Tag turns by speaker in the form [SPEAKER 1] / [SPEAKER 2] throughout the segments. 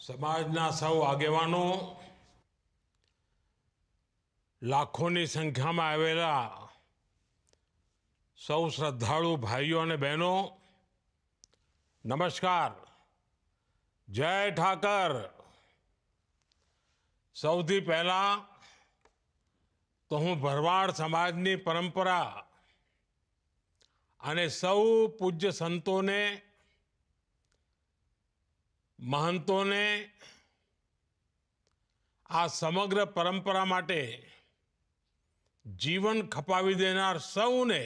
[SPEAKER 1] સમાજના સૌ આગેવાનો, લાખોની સંખ્યામાં આવેલા સૌ શ્રદ્ધાળુ ભાઈઓ અને બહેનો, નમસ્કાર. જય ઠાકર. સૌથી પહેલા તો હું ભરવાડ સમાજની પરંપરા અને સૌ પૂજ્ય સંતોને, મહંતોને, આ સમગ્ર પરંપરા માટે જીવન ખપાવી દેનાર સૌને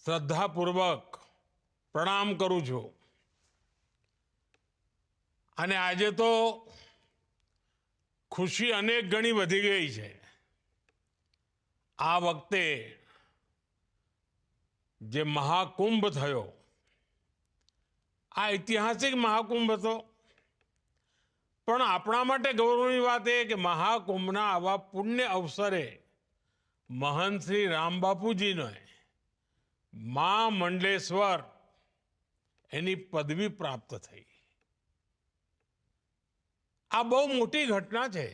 [SPEAKER 1] શ્રદ્ધાપૂર્વક પ્રણામ કરું છું. અને આજે તો ખુશી અનેક ગણી વધી ગઈ છે. આ વખતે જે મહાકુંભ થયો, આ ઐતિહાસિક મહાકુંભ હતો. પણ આપણા માટે ગૌરવની વાત એ કે મહાકુંભના આવા પુણ્ય અવસરે મહંત શ્રી રામબાપુજીને મા મંડલેશ્વર એની પદવી પ્રાપ્ત થઈ. આ બહુ મોટી ઘટના છે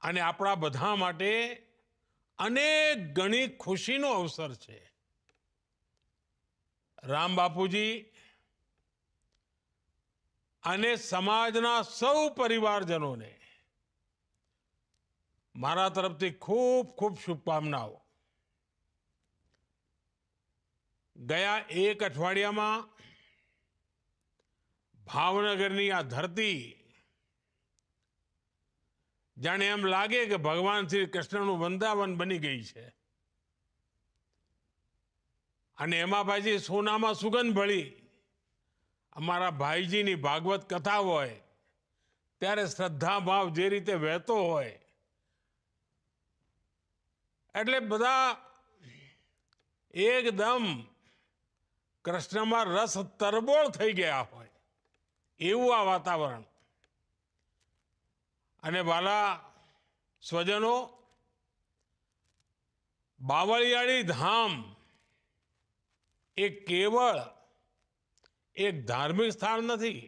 [SPEAKER 1] અને આપણા બધા માટે અનેક ગણી ખુશીનો અવસર છે. રામબાપુજી અને સમાજના સૌ પરિવારજનોને મારા તરફથી ખૂબ ખૂબ શુભકામનાઓ. ગયા એક અઠવાડિયામાં ભાવનગરની આ ધરતી જાણે એમ લાગે કે ભગવાન શ્રી કૃષ્ણનું વૃંદાવન બની ગઈ છે. અને એમાં પાછી સોનામાં સુગંધ ભળી અમારા ભાઈજીની ભાગવત કથા હોય ત્યારે શ્રદ્ધા ભાવ જે રીતે વહેતો હોય એટલે બધા એકદમ કૃષ્ણમાં રસ તરબોળ થઈ ગયા હોય એવું આ વાતાવરણ. અને વાલા સ્વજનો, બાવળિયાળી ધામ એ કેવળ એક ધાર્મિક સ્થળ નથી.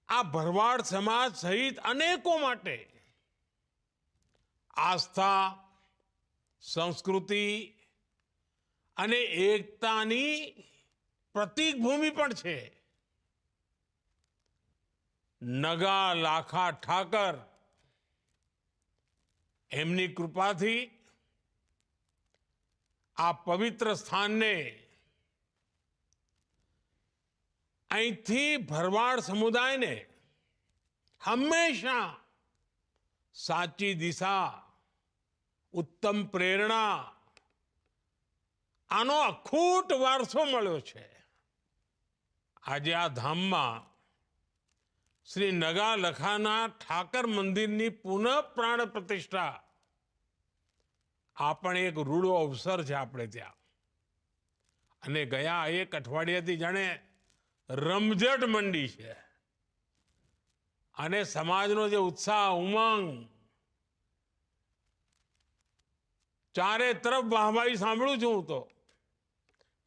[SPEAKER 1] આ ભરવાડ સમાજ સહિત અનેકો માટે આસ્થા, સંસ્કૃતિ અને એકતાની પ્રતીક ભૂમિ પણ છે. નગા લાખા ઠાકર એમની કૃપાથી આ પવિત્ર સ્થાનને અહીંથી ભરવાડ સમુદાયને હંમેશા સાચી દિશા, ઉત્તમ પ્રેરણા, આનો અખૂટ વારસો મળ્યો છે. આજે આ ધામમાં શ્રી નગા લખાના ઠાકર મંદિરની પુનઃ પ્રાણ પ્રતિષ્ઠા આ પણ એક રૂડો અવસર છે આપણે ત્યાં. અને ગયા એક અઠવાડિયાથી જાણે રમઝટ મંડી છે. અને સમાજનો જે ઉત્સાહ, ઉમંગ, ચારે તરફ વાહવાહી સાંભળું છું હું તો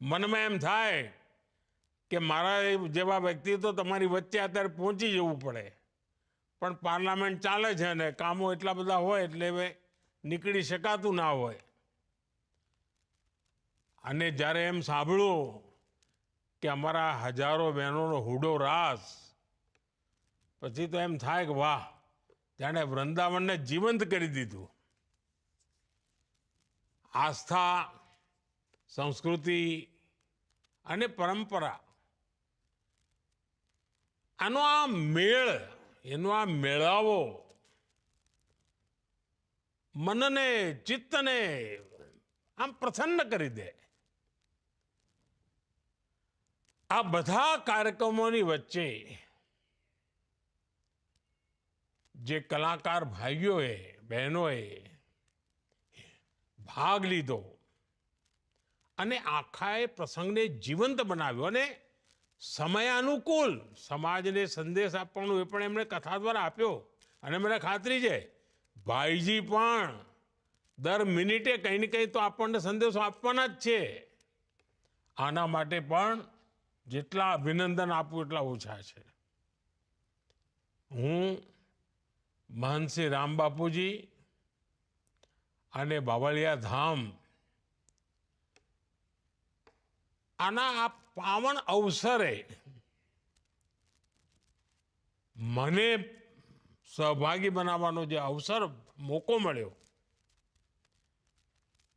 [SPEAKER 1] મનમાં એમ થાય કે મારા જેવા વ્યક્તિ તો તમારી વચ્ચે અત્યારે પહોંચી જવું પડે. પણ પાર્લામેન્ટ ચાલે છે ને કામો એટલા બધા હોય એટલે હવે નીકળી શકાતું ના હોય. અને જ્યારે એમ સાંભળું કે અમારા હજારો બહેનોનો હુડો રાસ, પછી તો એમ થાય કે વાહ, જાણે વૃંદાવનને જીવંત કરી દીધું. આસ્થા, સંસ્કૃતિ અને પરંપરા, આનો આ મેળ, એનો આ મેળાવો મનને, ચિત્તને આમ પ્રસન્ન કરી દે. આ બધા કાર્યક્રમોની વચ્ચે જે કલાકાર ભાઈઓએ, બહેનોએ ભાગ લીધો અને આખા એ પ્રસંગને જીવંત બનાવ્યો અને સમયાનુકૂળ સમાજને સંદેશ આપવાનો એ પણ એમણે કથા દ્વારા આપ્યો. અને મને ખાતરી છે ભાઈજી પણ દર મિનિટે કંઈ ને કંઈ તો આપણને સંદેશો આપવાના જ છે. આના માટે પણ જેટલા અભિનંદન આપું એટલા ઓછા છે. હું મહંત શ્રી રામ બાપુજી અને બાવળિયા ધામ આના આ પાવન અવસરે મને સહભાગી બનાવવાનો જે અવસર મોકો મળ્યો,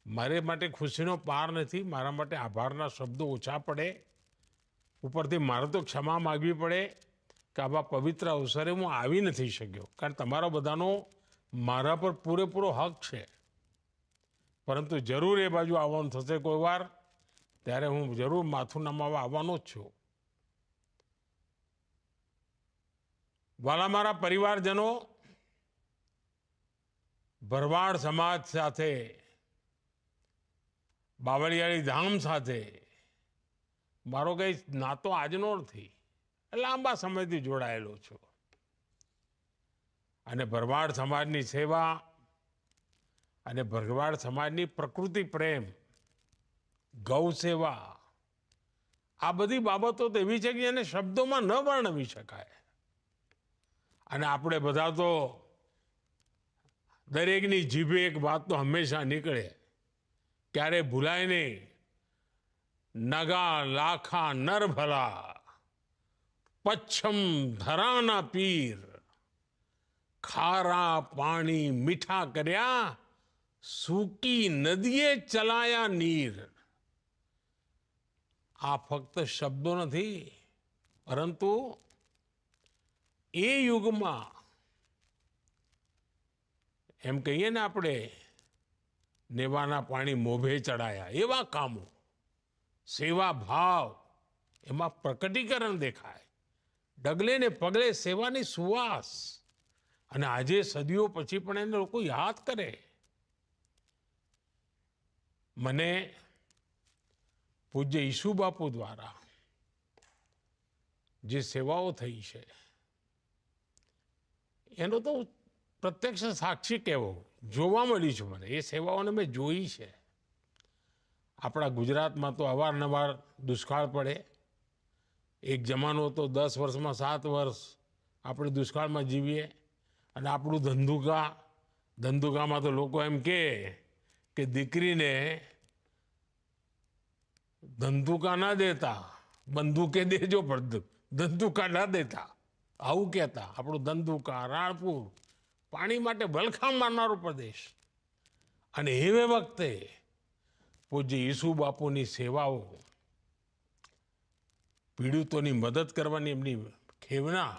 [SPEAKER 1] મારે માટે ખુશીનો પાર નથી. મારા માટે આભારના શબ્દો ઓછા પડે, ઉપરથી મારે તો ક્ષમા માગવી પડે કે આવા પવિત્ર અવસરે હું આવી નથી શક્યો, કારણ તમારો બધાનો મારા પર પૂરેપૂરો હક છે. પરંતુ જરૂર એ બાજુ આવવાનું થશે કોઈ વાર, ત્યારે હું જરૂર માથું નમાવા આવવાનો જ છું. વાલા મારા પરિવારજનો, ભરવાડ સમાજ સાથે, બાવળિયાળી ધામ સાથે મારો કંઈ નાતો આજનો નથી, લાંબા સમયથી જોડાયેલો છું. અને ભરવાડ સમાજની સેવા અને ભરવાડ સમાજની પ્રકૃતિ પ્રેમ, ગૌ સેવા, આ બધી બાબતો તો એવી છે કે એને શબ્દોમાં ન વર્ણવી શકાય. અને આપણે બધા તો દરેકની જીભે એક વાત તો હંમેશા નીકળે, ક્યારે ભૂલાય નહીં, નગા લાખા નર ભલા, પચ્છમ ધરાના પીર, ખારા પાણી મીઠા કર્યા, સૂકી નદીએ ચલાયા નીર. આ ફક્ત શબ્દો નથી, પરંતુ એ યુગમાં એમ કહીએ ને આપણે, નેવાના પાણી મોભે ચડાયા, એવા કામો, સેવા ભાવ એમાં પ્રકટીકરણ દેખાય. ડગલે ને પગલે સેવાની સુવાસ. અને આજે સદીઓ પછી પણ એને લોકો યાદ કરે. મને પૂજ્ય ઈસુ બાપુ દ્વારા જે સેવાઓ થઈ છે એનો તો પ્રત્યક્ષ સાક્ષી કહેવો, જોવા મળ્યું છે મને. એ સેવાઓને મેં જોઈ છે. આપણા ગુજરાતમાં તો અવારનવાર દુષ્કાળ પડે. એક જમાનો તો 10 વર્ષમાં 7 વર્ષ આપણે દુષ્કાળમાં જીવીએ. અને આપણું ધંધુકામાં તો લોકો એમ કે દીકરીને ધંધુકા ના દેતા, બંદૂકે દેજો પણ ધંધુકા ના દેતા, આવું કહેતા. આપણું ધંધુકા, રાણપુર પાણી માટે વલખામ મારનારો પ્રદેશ. અને એ વખતે પૂજ્ય ઈસુ બાપુની સેવાઓ, પીડિતોની મદદ કરવાની એમની ખેવના,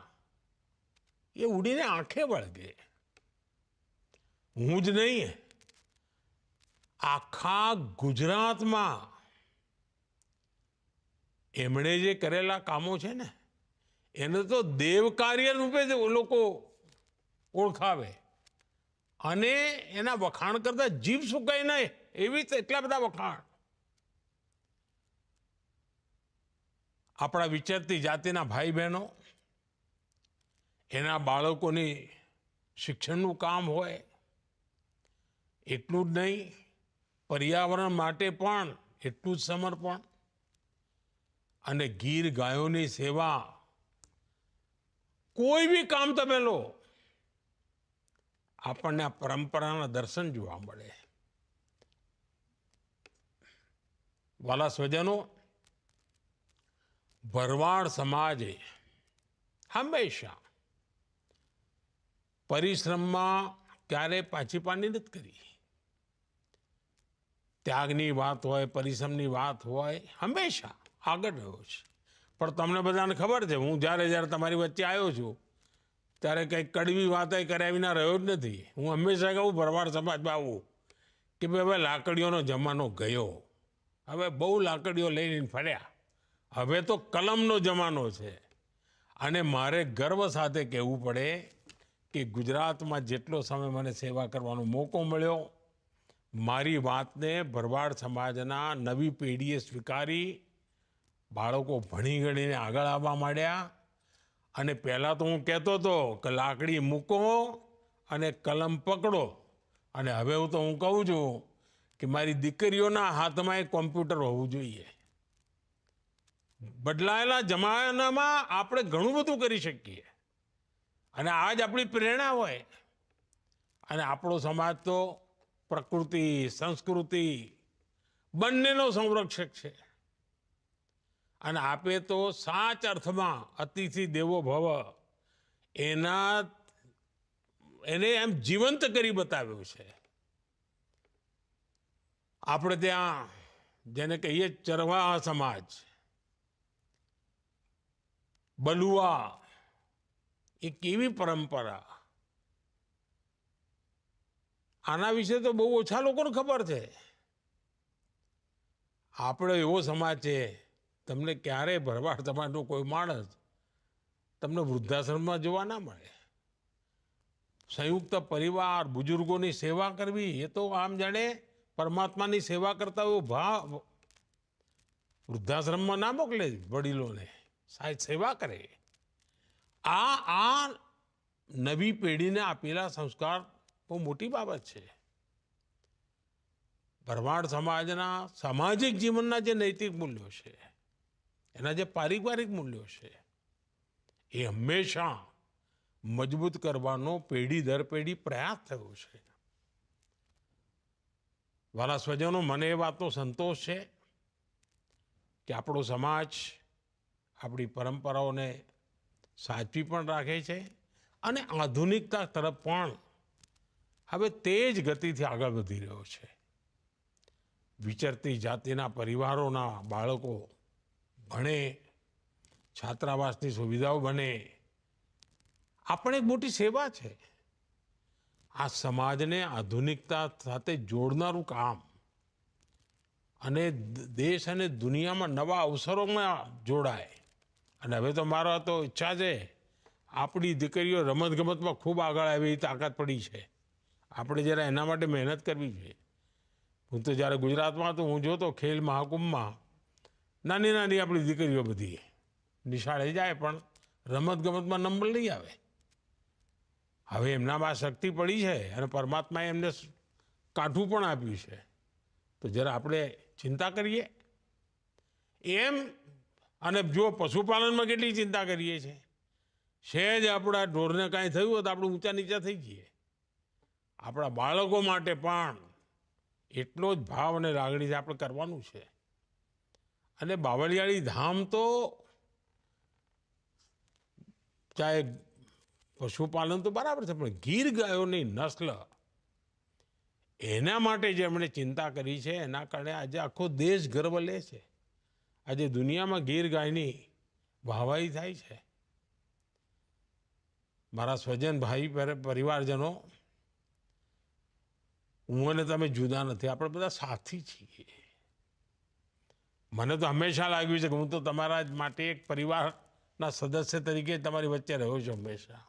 [SPEAKER 1] એ ઉડીને આંખે વળગે. હું જ નહીં, આખા ગુજરાતમાં એમણે જે કરેલા કામો છે ને, એને તો દેવકાર્ય રૂપે લોકો ઓળખાવે. અને એના વખાણ કરતા જીભ સુકાય નહીં, એવી એટલા બધા વખાણ. આપણા વિચરતી જાતિના ભાઈ બહેનો, એના બાળકોની શિક્ષણનું કામ હોય, એટલું જ નહીં, પર્યાવરણ માટે પણ એટલું જ સમર્પણ. અને ગીર ગાયોની સેવા, કોઈ બી કામ તમે લો, આપણને આ પરંપરાના દર્શન જોવા મળે. વાલા સ્વજનો, ભરવાડ સમાજે હંમેશા પરિશ્રમમાં ક્યારે પાછી પાની નથી કરી. ત્યાગની વાત હોય, પરિશ્રમની વાત હોય, હંમેશા આગળ રહ્યો છે. પણ તમને બધાને ખબર છે, હું જ્યારે તમારી વચ્ચે આવ્યો છું ત્યારે કંઈક કડવી વાત કર્યા વિના રહ્યો જ નથી. હું હંમેશા કહું ભરવાડ સમાજમાં આવું કે ભાઈ હવે લાકડીઓનો જમાનો ગયો, હવે બહુ લાકડીઓ લઈને ફર્યા, હવે તો કલમનો જમાનો છે. અને મારે ગર્વ સાથે કહેવું પડે કે ગુજરાતમાં જેટલો સમય મને સેવા કરવાનો મોકો મળ્યો, મારી વાતને ભરવાડ સમાજના નવી પેઢીએ સ્વીકારી, બાળકો ભણી ગણીને આગળ આવવા માંડ્યા. અને પહેલાં તો હું કહેતો હતો કે લાકડી મૂકો અને કલમ પકડો, અને હવે હું કહું છું કે મારી દીકરીઓના હાથમાં એક કોમ્પ્યુટર હોવું જોઈએ. બદલાયેલા જમાનામાં આપણે ઘણું બધું કરી શકીએ અને આજ આપણી પ્રેરણા હોય. અને આપણો સમાજ તો પ્રકૃતિ સંસ્કૃતિ બંનેનો સંરક્ષક છે. અને આપે તો સાચ અર્થમાં અતિથિ દેવો ભવ એને એમ જીવંત કરી બતાવ્યું છે. આપણે ત્યાં જેને કહીએ ચરવાહ સમાજ, બલુઆ, એ કેવી પરંપરા, આના વિશે તો બહુ ઓછા લોકોને ખબર છે. આપણો એવો સમાજ છે, તમને ક્યારેય ભરવાડ સમાજનો કોઈ માણસ તમને વૃદ્ધાશ્રમમાં જોવા ના મળે. સંયુક્ત પરિવાર, બુજુર્ગોની સેવા કરવી, એ તો આમ જાણે પરમાત્માની સેવા કરતા એવો ભાવ. વૃદ્ધાશ્રમમાં ના મોકલે વડીલોને, સાહેબ સેવા કરે. આ નવી પેઢીને આપેલા સંસ્કાર બહુ મોટી બાબત છે. ભરવાડ સમાજના સામાજિક જીવનના જે નૈતિક મૂલ્યો છે, એના જે પારિવારિક મૂલ્યો છે, એ હંમેશા મજબૂત કરવાનો પેઢી દર પેઢી પ્રયાસ થયો છે. વાલા સ્વજનો, મને એ વાતનો સંતોષ છે કે આપણો સમાજ આપણી પરંપરાઓને સાચવી પણ રાખે છે અને આધુનિકતા તરફ પણ હવે તેજ ગતિથી આગળ વધી રહ્યો છે. વિચરતી જાતિના પરિવારોના બાળકો ભણે, છાત્રાવાસની સુવિધાઓ બને, આપણે એક મોટી સેવા છે. આ સમાજને આધુનિકતા સાથે જોડનારું કામ અને દેશ અને દુનિયામાં નવા અવસરોમાં જોડાય. અને હવે તો મારા તો ઈચ્છા છે, આપણી દીકરીઓ રમતગમતમાં ખૂબ આગળ આવે એવી તાકાત પડી છે. આપણે જરા એના માટે મહેનત કરવી જોઈએ. હું તો જ્યારે ગુજરાતમાં હતો, હું જોતો ખેલ મહાકુંભમાં નાની નાની આપણી દીકરીઓ બધી નિશાળે જાય પણ રમતગમતમાં નંબર નહીં આવે. હવે એમનામાં શક્તિ પડી છે અને પરમાત્માએ એમને કાઠું પણ આપ્યું છે. તો જરા આપણે ચિંતા કરીએ એમ. અને જો પશુપાલનમાં કેટલી ચિંતા કરીએ છીએ. સહેજ આપણા ઢોરને કાંઈ થયું હોય તો આપણે ઊંચા નીચા થઈ જઈએ. આપણા બાળકો માટે પણ એટલો જ ભાવ અને લાગણી આપણે કરવાનું છે. અને બાવળિયાળી ધામ તો ચાહે પશુપાલન તો બરાબર છે, પણ ગીર ગાયોની નસ્લ એના માટે જે એમણે ચિંતા કરી છે, એના કારણે આજે આખો દેશ ગર્વ લે છે. આજે દુનિયામાં ગીર ગાયની વાહવાહી થાય છે. મારા સ્વજન ભાઈ પરિવારજનો, હું અને તમે જુદા નથી, આપણે બધા સાથી છીએ. મને તો હંમેશા લાગ્યું છે કે હું તો તમારા જ માટે એક પરિવારના સદસ્ય તરીકે તમારી વચ્ચે રહ્યો છું હંમેશા.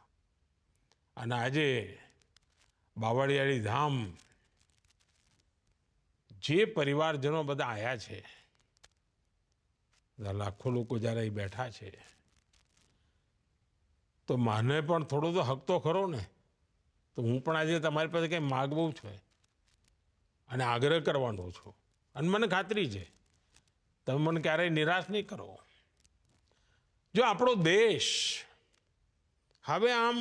[SPEAKER 1] અને આજે બાવળિયાળી ધામ જે પરિવારજનો બધા આવ્યા છે, લાખો લોકો જ્યારે અહીં બેઠા છે, તો મને પણ થોડો તો હક તો ખરો ને. તો હું પણ આજે તમારી પાસે કંઈ માગવું છે અને આગ્રહ કરવાનો છું. અને મને ખાતરી છે તમે મને ક્યારેય નિરાશ નહીં કરો. જો આપણો દેશ હવે આમ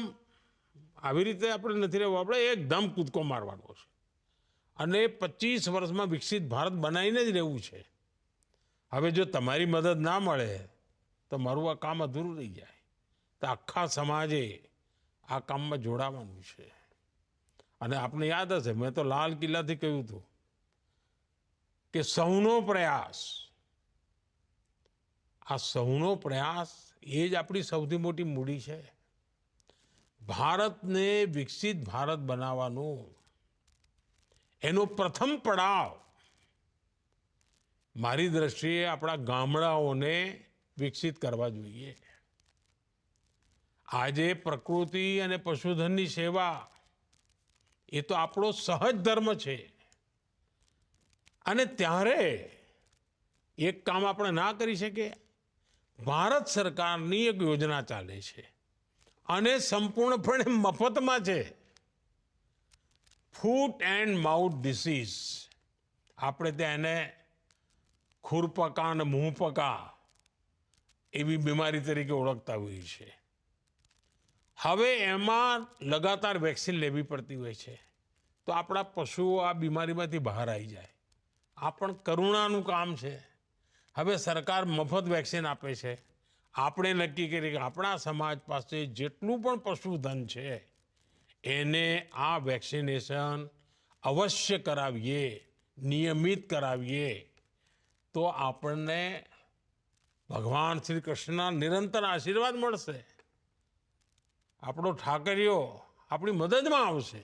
[SPEAKER 1] આવી રીતે આપણે નથી રહેવું, આપણે એકદમ કૂદકો મારવાનો છે અને 25 વર્ષમાં વિકસિત ભારત બનાવીને જ રહેવું છે. હવે જો તમારી મદદ ના મળે તો મારું આ કામ અધૂરું રહી જાય. તો આખા સમાજે આ કામમાં જોડાવાનું છે. અને આપને યાદ હશે, મેં તો લાલ કિલ્લાથી કહ્યું હતું કે સૌનો પ્રયાસ, આ સૌનો પ્રયાસ એ જ આપણી સૌથી મોટી મૂડી છે. ભારતને વિકસિત ભારત બનાવવાનું એનો પ્રથમ પડાવ મારી દ્રષ્ટિએ આપણા ગામડાઓને વિકસિત કરવા જોઈએ. આજે પ્રકૃતિ અને પશુધનની સેવા એ તો આપણો સહજ ધર્મ છે. અને ત્યારે એક કામ આપણે ના કરી શકીએ. ભારત સરકારની એક યોજના ચાલે છે અને સંપૂર્ણપણે મફતમાં છે. ફૂટ એન્ડ માઉથ ડિસીઝ, આપણે ત્યાં એને ખુરપકા અને મુંહપકા એવી બીમારી તરીકે ઓળખતા હોઈએ છીએ. હવે એમાં લગાતાર વેક્સિન લેવી પડતી હોય છે, તો આપણા પશુઓ આ બીમારીમાંથી બહાર આવી જાય. આ પણ કરુણાનું કામ છે. હવે સરકાર મફત વેક્સિન આપે છે. આપણે નક્કી કરીએ કે આપણા સમાજ પાસે જેટલું પણ પશુધન છે એને આ વેક્સિનેશન અવશ્ય કરાવીએ, નિયમિત કરાવીએ, તો આપણને ભગવાન શ્રી કૃષ્ણના નિરંતર આશીર્વાદ મળશે. આપણો ઠાકરિયો આપણી મદદમાં આવશે.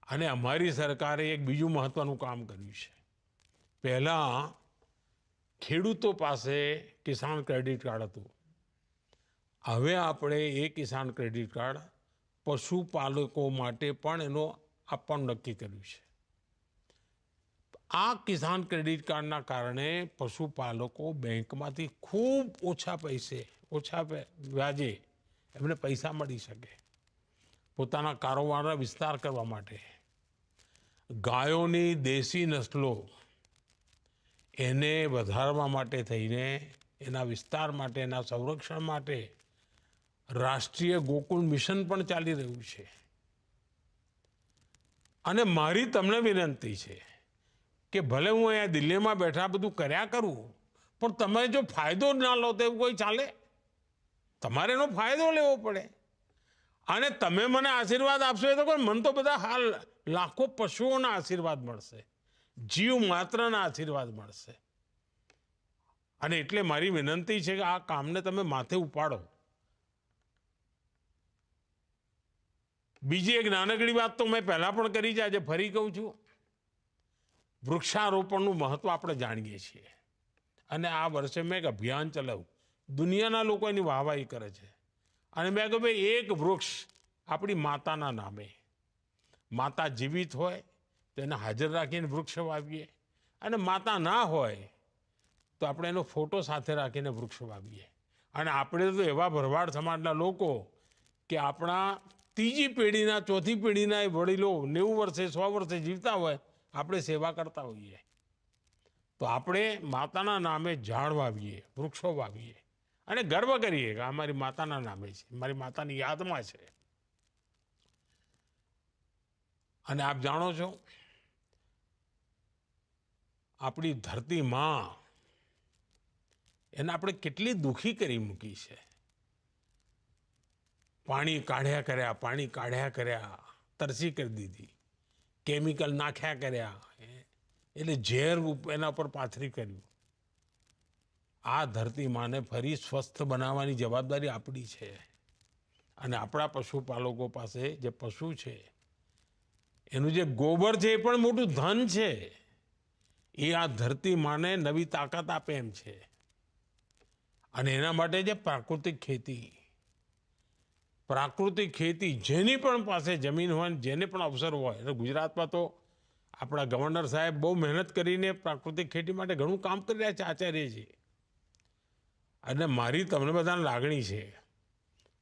[SPEAKER 1] અને અમારી સરકારે એક બીજું મહત્વનું કામ કર્યું છે. પહેલાં ખેડૂતો પાસે કિસાન ક્રેડિટ કાર્ડ હતું. હવે આપણે એ કિસાન ક્રેડિટ કાર્ડ પશુપાલકો માટે પણ એનો આપવાનું નક્કી કર્યું છે. આ કિસાન ક્રેડિટ કાર્ડના કારણે પશુપાલકો બેંકમાંથી ખૂબ ઓછા પૈસે, ઓછા વ્યાજે એમને પૈસા મળી શકે પોતાના કારોબારના વિસ્તાર કરવા માટે. ગાયોની દેશી નસલો એને વધારવા માટે થઈને, એના વિસ્તાર માટે, એના સંરક્ષણ માટે રાષ્ટ્રીય ગોકુળ મિશન પણ ચાલી રહ્યું છે. અને મારી તમને વિનંતી છે કે ભલે હું અહીંયા દિલ્હીમાં બેઠા બધું કર્યા કરું, પણ તમે જો ફાયદો ના લો તો એવું કોઈ ચાલે? તમારે એનો ફાયદો લેવો પડે. અને તમે મને આશીર્વાદ આપશો એ તો કોઈ, મને તો બધા હાલ લાખો પશુઓના આશીર્વાદ મળશે, જીવ માત્રના આશીર્વાદ મળશે. અને એટલે મારી વિનંતી છે કે આ કામને તમે માથે ઉપાડો. બીજી એક નાનકડી વાત તો મેં પહેલા પણ કરી છે, આજે ફરી કહું છું. વૃક્ષારોપણનું મહત્વ આપણે જાણીએ છીએ. અને આ વર્ષે મેં એક અભિયાન ચલાવ્યું. દુનિયાના લોકો એની વાહવાહી કરે છે. અને મેં કહ્યું ભાઈ, એક વૃક્ષ આપણી માતાના નામે, માતા જીવિત હોય તો એને હાજર રાખીને વૃક્ષ વાવીએ, અને માતા ના હોય તો આપણે એનો ફોટો સાથે રાખીને વૃક્ષ વાવીએ. અને આપણે તો એવા ભરવાડ સમાજના લોકો કે આપણા ત્રીજી પેઢીના, ચોથી પેઢીના વડીલો 90 વર્ષે 100 વર્ષે જીવતા હોય, આપણે સેવા કરતા હોઈએ, તો આપણે માતાના નામે ઝાડ વાવીએ, વૃક્ષો વાવીએ અને ગર્વ કરીએ કે આ મારી માતાના નામે છે, મારી માતાની યાદમાં છે. અને આપ જાણો છો, આપણી ધરતી માં એને આપણે કેટલી દુઃખી કરી મૂકી છે. પાણી કાઢ્યા કર્યા, તરસી કરી દીધી, કેમિકલ નાખ્યા કર્યા, એટલે ઝેર એના પર પાથરી કર્યું. આ ધરતી માને ફરી સ્વસ્થ બનાવવાની જવાબદારી આપણી છે. અને આપણા પશુપાલકો પાસે જે પશુ છે એનું જે ગોબર છે એ પણ મોટું ધન છે. એ આ ધરતી માને નવી તાકાત આપે એમ છે. અને એના માટે જે પ્રાકૃતિક ખેતી જેની પણ પાસે જમીન હોય, જેને પણ અવસર હોય, એટલે ગુજરાતમાં તો આપણા ગવર્નર સાહેબ બહુ મહેનત કરીને પ્રાકૃતિક ખેતી માટે ઘણું કામ કરી રહ્યા છે, આચાર્યજી. અને મારી તમને બધાને લાગણી છે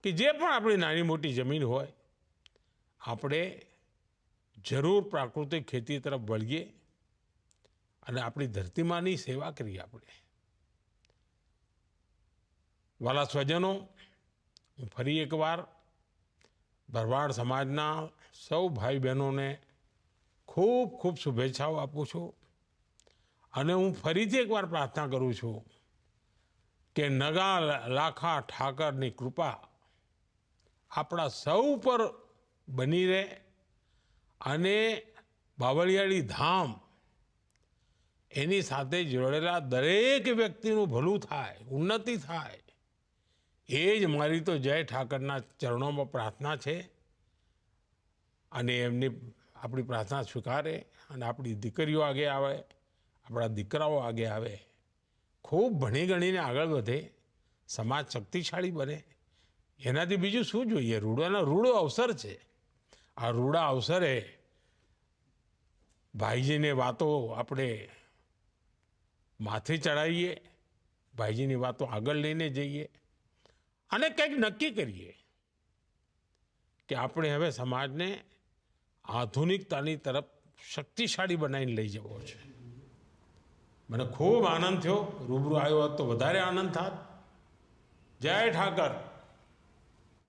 [SPEAKER 1] કે જે પણ આપણી નાની મોટી જમીન હોય, આપણે જરૂર પ્રાકૃતિક ખેતી તરફ વળીએ અને આપણી ધરતીમાની સેવા કરીએ. આપણે વાલા સ્વજનો, હું ફરી એકવાર ભરવાડ સમાજના સૌ ભાઈ બહેનોને ખૂબ ખૂબ શુભેચ્છાઓ આપું છું. અને હું ફરીથી એકવાર પ્રાર્થના કરું છું કે નગા લાખા ઠાકરની કૃપા આપણા સૌ પર બની રહે અને બાવળિયાળી ધામ એની સાથે જોડેલા દરેક વ્યક્તિનું ભલું થાય, ઉન્નતિ થાય, એ જ મારી તો જય ઠાકરના ચરણોમાં પ્રાર્થના છે. અને એમની આપણી પ્રાર્થના સ્વીકારે અને આપણી દીકરીઓ આગે આવે, આપણા દીકરાઓ આગે આવે, ખૂબ ભણી ગણીને આગળ વધે, સમાજ શક્તિશાળી બને. એનાથી બીજું શું જોઈએ? રૂડો અવસર છે. આ રૂડા અવસરે ભાઈજીની વાતો આપણે માથે ચડાવીએ, ભાઈજીની વાતો આગળ લઈને જઈએ અને કંઈક નક્કી કરીએ કે આપણે હવે સમાજને આધુનિકતાની તરફ શક્તિશાળી બનાવીને લઈ જવો છે. મને ખૂબ આનંદ થયો, રૂબરૂ આવ્યો હોત તો વધારે આનંદ થાત. જય ઠાકર.